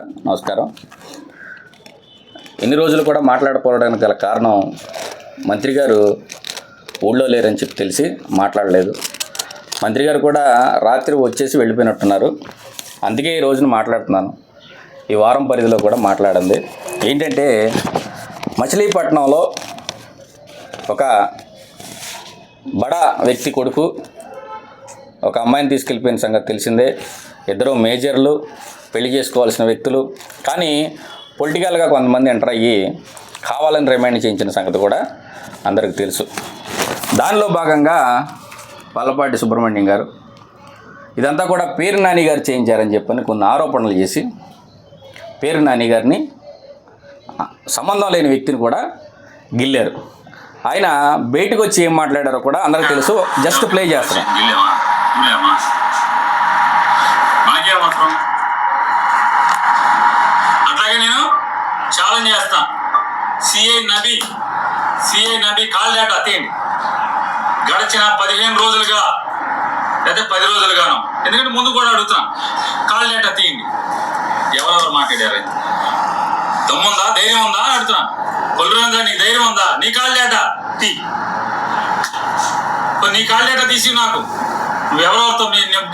నమస్కారం. ఎన్ని రోజులు కూడా మాట్లాడకపోవడానికి గల కారణం మంత్రి గారు ఊళ్ళో లేరని చెప్పి తెలిసి మాట్లాడలేదు. మంత్రి గారు కూడా రాత్రి వచ్చేసి వెళ్ళిపోయినట్టున్నారు. అందుకే ఈ రోజున మాట్లాడుతున్నాను. ఈ వారం పరిధిలో కూడా మాట్లాడింది ఏంటంటే, మచిలీపట్నంలో ఒక బడా వ్యక్తి కొడుకు ఒక అమ్మాయిని తీసుకెళ్ళిపోయిన సంగతి తెలిసిందే. ఇద్దరు మేజర్లు, పెళ్లి చేసుకోవాల్సిన వ్యక్తులు, కానీ పొలిటికల్గా కొంతమంది ఎంటర్ అయ్యి కావాలని రిమైండ్ చేయించిన సంగతి కూడా అందరికీ తెలుసు. దానిలో భాగంగా పల్లపాటి సుబ్రహ్మణ్యం గారు ఇదంతా కూడా పేరు నాని గారు చేయించారని చెప్పని కొన్ని ఆరోపణలు చేసి పేరు నాని గారిని సంబంధం లేని వ్యక్తిని కూడా గిల్లారు. ఆయన బయటకు వచ్చి ఏం మాట్లాడారో కూడా అందరికీ తెలుసు. జస్ట్ ప్లే చేస్తున్నాం. అట్లాగే నేను ఛాలెంజ్ చేస్తా. సిఐ నబీ కాల్ డేటా తీయండి. గడిచిన 15 రోజులుగా లేదా 10 రోజులుగాను, ఎందుకంటే ముందు కూడా అడుగుతున్నాను, కాల్ డేటా తీయండి. ఎవరెవరు మాట్లాడారు, దమ్ముందా, ధైర్యం ఉందా అని అడుగుతున్నాను. కొల్లురంగా నీకు ధైర్యం ఉందా? నీ కాల్ డేటా తీ. నీ కాల్ డేటా తీసి నాకు నువ్వెవరెవరితో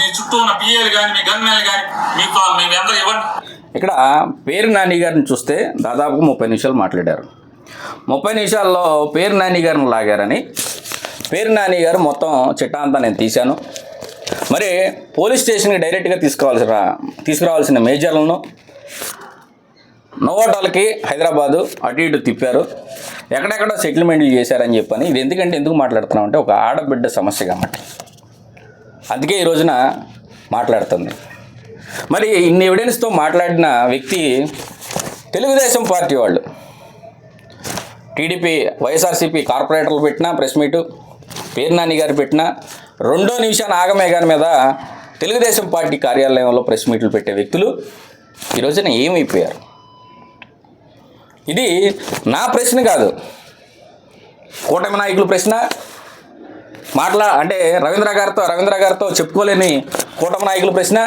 నీ చుట్టూ ఉన్న పిఏలు కానీ మీ గన్మెన్లు కానీ మీ అందరూ ఇవ్వండి. ఇక్కడ పేరు నాని గారిని చూస్తే దాదాపుగా 30 నిమిషాలు మాట్లాడారు. 30 నిమిషాల్లో పేరు నాని గారిని లాగారని పేరు నాని గారు మొత్తం చిట్టా అంతా నేను తీశాను. మరి పోలీస్ స్టేషన్కి డైరెక్ట్గా తీసుకురావాల్సిన మేజర్లను నోవాటాలకి హైదరాబాదు అటు ఇటు తిప్పారు, ఎక్కడెక్కడో సెటిల్మెంట్లు చేశారని చెప్పని. ఇది ఎందుకు మాట్లాడుతున్నామంటే ఒక ఆడబిడ్డ సమస్య కాబట్టి, అందుకే ఈ రోజున మాట్లాడుతుంది. మరి ఇన్ని ఎవిడెన్స్తో మాట్లాడిన వ్యక్తి తెలుగుదేశం పార్టీ వాళ్ళు, టీడీపీ వైఎస్ఆర్సీపీ కార్పొరేటర్లు పెట్టిన ప్రెస్ మీటు, పేరు నాని గారు పెట్టిన 2వ నిమిషాన ఆగమేఘాన్ మీద తెలుగుదేశం పార్టీ కార్యాలయంలో ప్రెస్ మీట్లు పెట్టే వ్యక్తులు ఈ రోజున ఏమైపోయారు? ఇది నా ప్రశ్న కాదు, కూటమి నాయకుల ప్రశ్న. అంటే రవీంద్ర గారితో చెప్పుకోలేని కూటమి నాయకుల ప్రశ్న,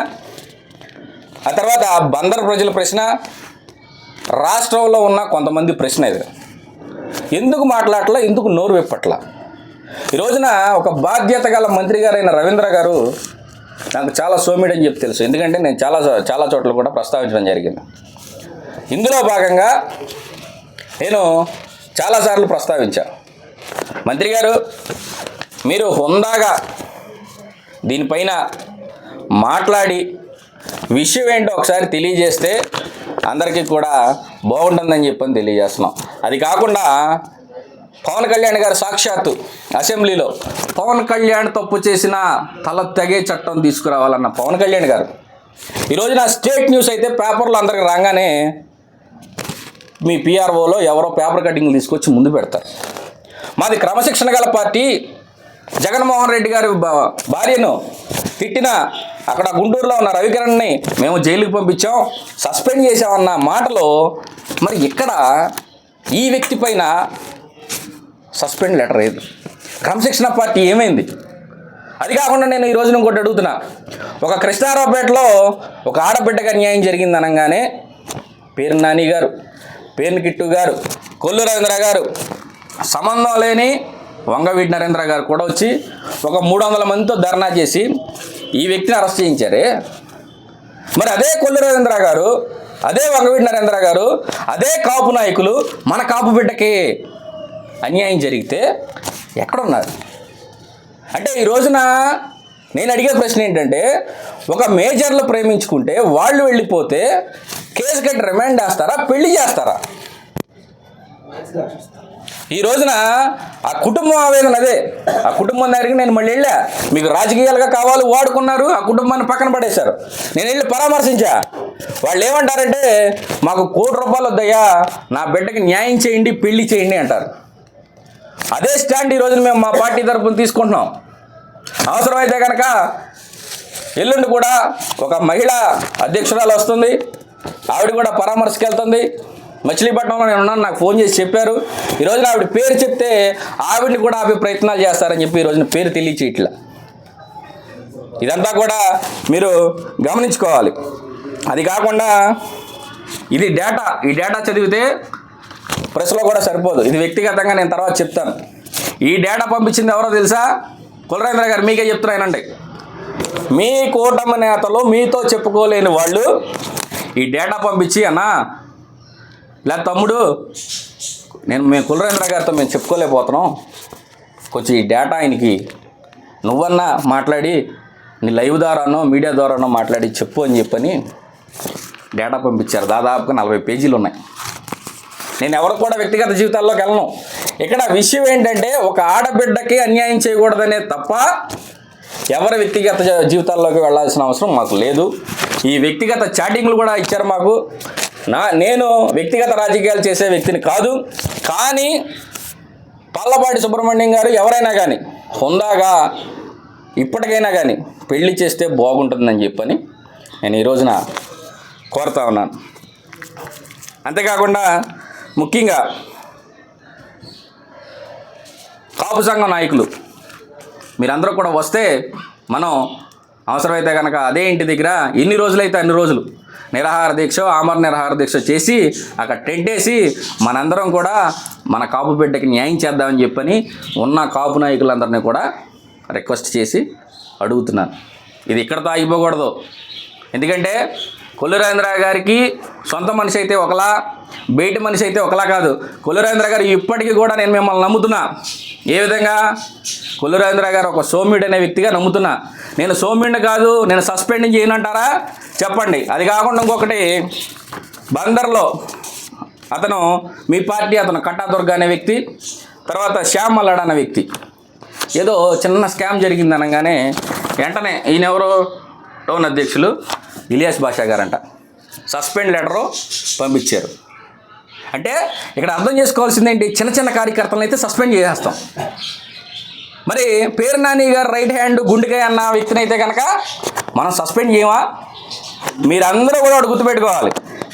ఆ తర్వాత బందర్ ప్రజల ప్రశ్న, రాష్ట్రంలో ఉన్న కొంతమంది ప్రశ్న. ఇది ఎందుకు మాట్లాడట్లా, ఎందుకు నోరు విప్పట్లా? ఈ రోజున ఒక బాధ్యత గల మంత్రి గారైన రవీంద్ర గారు నాకు చాలా సోమిడని చెప్పి తెలుసు, ఎందుకంటే నేను చాలా చోట్ల కూడా ప్రస్తావించడం జరిగింది. ఇందులో భాగంగా నేను చాలాసార్లు ప్రస్తావించాను, మంత్రి గారు మీరు హుందాగా దీనిపైన మాట్లాడి విషయం ఏంటో ఒకసారి తెలియజేస్తే అందరికీ కూడా బాగుంటుందని చెప్పని తెలియజేస్తున్నాం. అది కాకుండా పవన్ కళ్యాణ్ గారు సాక్షాత్తు అసెంబ్లీలో పవన్ కళ్యాణ్ తప్పు చేసిన తల తెగే చట్టం తీసుకురావాలన్న పవన్ కళ్యాణ్ గారు ఈ రోజున స్టేట్ న్యూస్ అయితే పేపర్లో అందరికి రాగానే మీ పిఆర్ఓలో ఎవరో పేపర్ కటింగ్లు తీసుకొచ్చి ముందు పెడతారు. మాది క్రమశిక్షణ గల పార్టీ, జగన్మోహన్ రెడ్డి గారి భార్యను తిట్టిన అక్కడ గుంటూరులో ఉన్న రవికిరణ్ని మేము జైలుకి పంపించాం, సస్పెండ్ చేసామన్న మాటలో, మరి ఇక్కడ ఈ వ్యక్తి పైన సస్పెండ్ లెటర్ ఏది? క్రమశిక్షణ పార్టీ ఏమైంది? అది కాకుండా నేను ఈ రోజున ఇంకోటి అడుగుతున్నా, ఒక కృష్ణారావుపేటలో ఒక ఆడబిడ్డగా అన్యాయం జరిగింది అనగానే పేరు నాని గారు, పేరు కిట్టు గారు, కొల్లు రవీంద్ర గారు, సంబంధం లేని వంగవీటి నరేంద్ర గారు కూడా వచ్చి ఒక 300 మందితో ధర్నా చేసి ఈ వ్యక్తిని అరెస్ట్ చేయించారే. మరి అదే కొల్లు రవీంద్ర గారు, అదే వంగవీటి నరేంద్ర గారు, అదే కాపు నాయకులు మన కాపు బిడ్డకి అన్యాయం జరిగితే ఎక్కడున్నారు? అంటే ఈ రోజున నేను అడిగే ప్రశ్న ఏంటంటే, ఒక మేజర్లు ప్రేమించుకుంటే వాళ్ళు వెళ్ళిపోతే కేసు కట్టి రిమాండ్ చేస్తారా, పెళ్లి చేస్తారా? ఈ రోజున ఆ కుటుంబం ఆవేదన అదే. ఆ కుటుంబం దగ్గరికి నేను మళ్ళీ వెళ్ళా, మీకు రాజకీయాలుగా కావాలి వాడుకున్నారు, ఆ కుటుంబాన్ని పక్కన పడేశారు. నేను వెళ్ళి పరామర్శించా. వాళ్ళు ఏమంటారంటే, మాకు ₹1 కోటి వద్దయ్యా, నా బిడ్డకి న్యాయం చేయండి, పెళ్లి చేయండి అంటారు. అదే స్టాండ్ ఈ రోజున మేము మా పార్టీ తరఫున తీసుకుంటున్నాం. అవసరమైతే కనుక ఎల్లుండి కూడా ఒక మహిళా అధ్యక్షురాలు వస్తుంది, ఆవిడ కూడా పరామర్శకి వెళ్తుంది. మచిలీపట్నంలో నేను ఉన్నాను, నాకు ఫోన్ చేసి చెప్పారు. ఈ రోజున ఆవిడ పేరు చెప్తే ఆవిడని కూడా ఆపే ప్రయత్నాలు చేస్తారని చెప్పి ఈ రోజున పేరు తెలియచేయట్లా. ఇదంతా కూడా మీరు గమనించుకోవాలి. అది కాకుండా ఇది డేటా. ఈ డేటా చదివితే ప్రెస్లో కూడా సరిపోదు. ఇది వ్యక్తిగతంగా నేను తర్వాత చెప్తాను. ఈ డేటా పంపించింది ఎవరో తెలుసా? కులరేంద్ర గారు. మీకే చెప్తున్నానండి. మీ కూటమి నేతలు మీతో చెప్పుకోలేని వాళ్ళు ఈ డేటా పంపించి, అన్నా లేదా తమ్ముడు మేము కులరేంద్ర గారితో మేము చెప్పుకోలేకపోతున్నాం, కొంచెం ఈ డేటా ఆయనకి నువ్వన్నా మాట్లాడి నీ లైవ్ ద్వారానో మీడియా ద్వారానో మాట్లాడి చెప్పు అని చెప్పని డేటా పంపించారు. దాదాపుగా 40 పేజీలు ఉన్నాయి. నేను ఎవరికి కూడా వ్యక్తిగత జీవితాల్లోకి వెళ్ళను. ఇక్కడ విషయం ఏంటంటే, ఒక ఆడబిడ్డకి అన్యాయం చేయకూడదనే తప్ప ఎవరి వ్యక్తిగత జీవితాల్లోకి వెళ్ళాల్సిన అవసరం మాకు లేదు. ఈ వ్యక్తిగత చాటింగ్లు కూడా ఇచ్చారు మాకు. నేను వ్యక్తిగత రాజకీయాలు చేసే వ్యక్తిని కాదు. కానీ పల్లపాటి సుబ్రహ్మణ్యం గారు ఎవరైనా కానీ హుందాగా ఇప్పటికైనా కానీ పెళ్లి చేస్తే బాగుంటుందని చెప్పని నేను ఈ రోజున కోరుతా ఉన్నాను. అంతేకాకుండా ముఖ్యంగా కాపు సంఘం నాయకులు మీరందరూ కూడా వస్తే మనం అవసరమైతే కనుక అదే ఇంటి దగ్గర ఎన్ని రోజులైతే అన్ని రోజులు నిరాహార దీక్ష, ఆమర నిరాహార దీక్ష చేసి అక్కడ టెంట్ వేసి మనందరం కూడా మన కాపు బిడ్డకి న్యాయం చేద్దామని చెప్పని ఉన్న కాపు నాయకులందరినీ కూడా రిక్వెస్ట్ చేసి అడుగుతున్నాను. ఇది ఇక్కడతో ఆగిపోకూడదు. ఎందుకంటే కులరేంద్ర గారికి సొంత మనిషి అయితే ఒకలా, బయట మనిషి అయితే ఒకలా కాదు. కులరేంద్ర గారు ఇప్పటికీ కూడా నేను మిమ్మల్ని నమ్ముతున్నా. ఏ విధంగా? కులరేంద్ర గారు ఒక సౌమ్యుడు అనే వ్యక్తిగా నమ్ముతున్నా. నేను సౌమ్యుడిని కాదు, నేను సస్పెండింగ్ చేయనంటారా చెప్పండి. అది కాకుండా ఇంకొకటి, బందర్లో అతను మీ పార్టీ అతను కట్టాదుర్గ అనే వ్యక్తి, తర్వాత శ్యామ్ మల్లాడ్ అనే వ్యక్తి ఏదో చిన్న స్కామ్ జరిగింది అనగానే వెంటనే ఈయనెవరో టౌన్ అధ్యక్షులు ఇలియాస్ బాషా గారంట సస్పెండ్ లెటరు పంపించారు. అంటే ఇక్కడ అర్థం చేసుకోవాల్సింది ఏంటి? చిన్న చిన్న కార్యకర్తలను అయితే సస్పెండ్ చేసేస్తాం. మరి పేరు నాని గారు రైట్ హ్యాండ్ గుండెకాయ అన్న వ్యక్తిని అయితే కనుక మనం సస్పెండ్ చేయమా? మీరందరూ కూడా గుర్తుపెట్టుకోవాలి.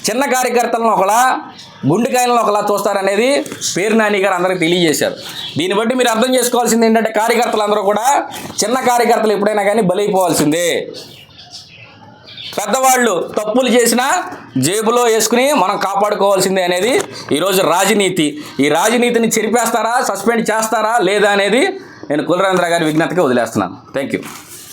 చిన్న కార్యకర్తలను ఒకలా, గుండెకాయలను ఒకలా చూస్తారనేది పేరు నాని గారు అందరికీ తెలియజేశారు. దీన్ని బట్టి మీరు అర్థం చేసుకోవాల్సింది ఏంటంటే, కార్యకర్తలందరూ కూడా చిన్న కార్యకర్తలు ఎప్పుడైనా కానీ బలైపోవాల్సిందే. పెద్దవాళ్ళు తప్పులు చేసినా జేబులో వేసుకుని మనం కాపాడుకోవాల్సిందే అనేది ఈరోజు రాజనీతి. ఈ రాజనీతిని చెరిపేస్తారా, సస్పెండ్ చేస్తారా లేదా అనేది నేను కులరేంద్ర గారి విజ్ఞతకి వదిలేస్తున్నాను. Thank you.